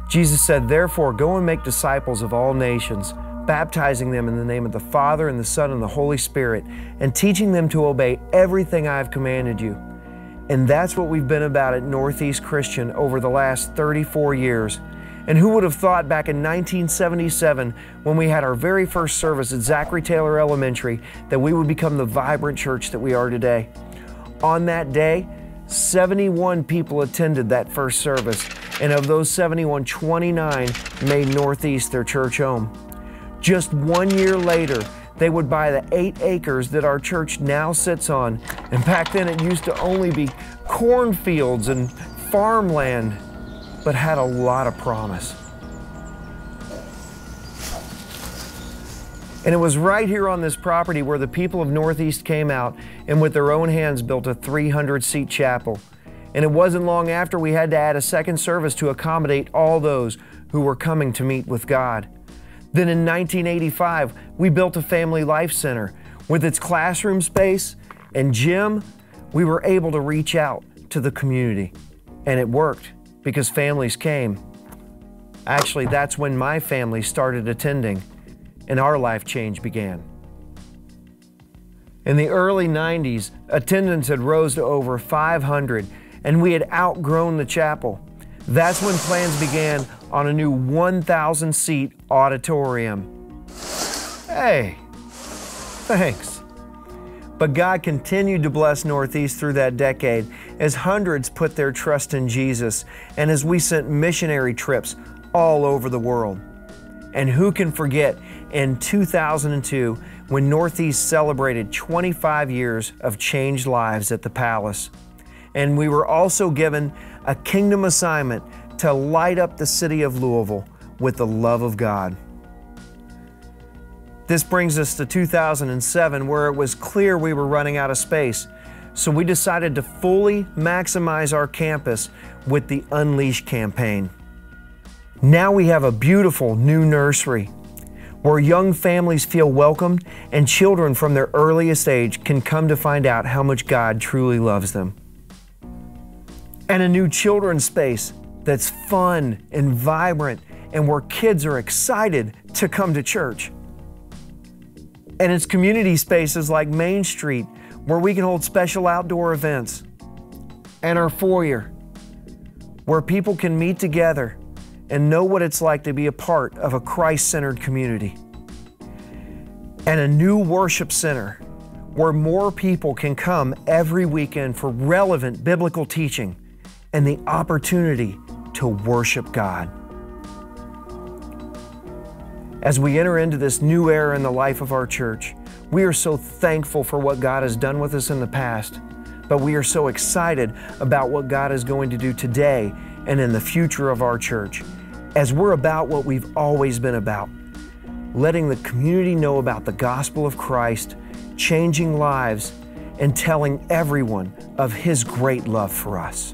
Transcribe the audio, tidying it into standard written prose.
Jesus said, "Therefore, go and make disciples of all nations, baptizing them in the name of the Father and the Son and the Holy Spirit, and teaching them to obey everything I have commanded you." And that's what we've been about at Northeast Christian over the last 34 years. And who would have thought back in 1977, when we had our very first service at Zachary Taylor Elementary, that we would become the vibrant church that we are today? On that day, 71 people attended that first service, and of those 71, 29 made Northeast their church home. Just 1 year later, they would buy the 8 acres that our church now sits on, and back then it used to only be cornfields and farmland, but had a lot of promise. And it was right here on this property where the people of Northeast came out and with their own hands built a 300-seat chapel. And it wasn't long after we had to add a second service to accommodate all those who were coming to meet with God. Then in 1985, we built a Family Life Center. With its classroom space and gym, we were able to reach out to the community. And it worked because families came. Actually, that's when my family started attending and our life change began. In the early 90s, attendance had rose to over 500 and we had outgrown the chapel. That's when plans began on a new 1,000-seat auditorium. Hey, thanks. But God continued to bless Northeast through that decade as hundreds put their trust in Jesus and as we sent missionary trips all over the world. And who can forget in 2002 when Northeast celebrated 25 years of changed lives at the Palace. And we were also given a kingdom assignment to light up the city of Louisville with the love of God. This brings us to 2007, where it was clear we were running out of space. So we decided to fully maximize our campus with the Unleash campaign. Now we have a beautiful new nursery where young families feel welcomed and children from their earliest age can come to find out how much God truly loves them. And a new children's space that's fun and vibrant and where kids are excited to come to church. And it's community spaces like Main Street where we can hold special outdoor events. And our foyer where people can meet together and know what it's like to be a part of a Christ-centered community. And a new worship center where more people can come every weekend for relevant biblical teaching and the opportunity to worship God. As we enter into this new era in the life of our church, we are so thankful for what God has done with us in the past, but we are so excited about what God is going to do today and in the future of our church, as we're about what we've always been about, letting the community know about the gospel of Christ, changing lives, and telling everyone of His great love for us.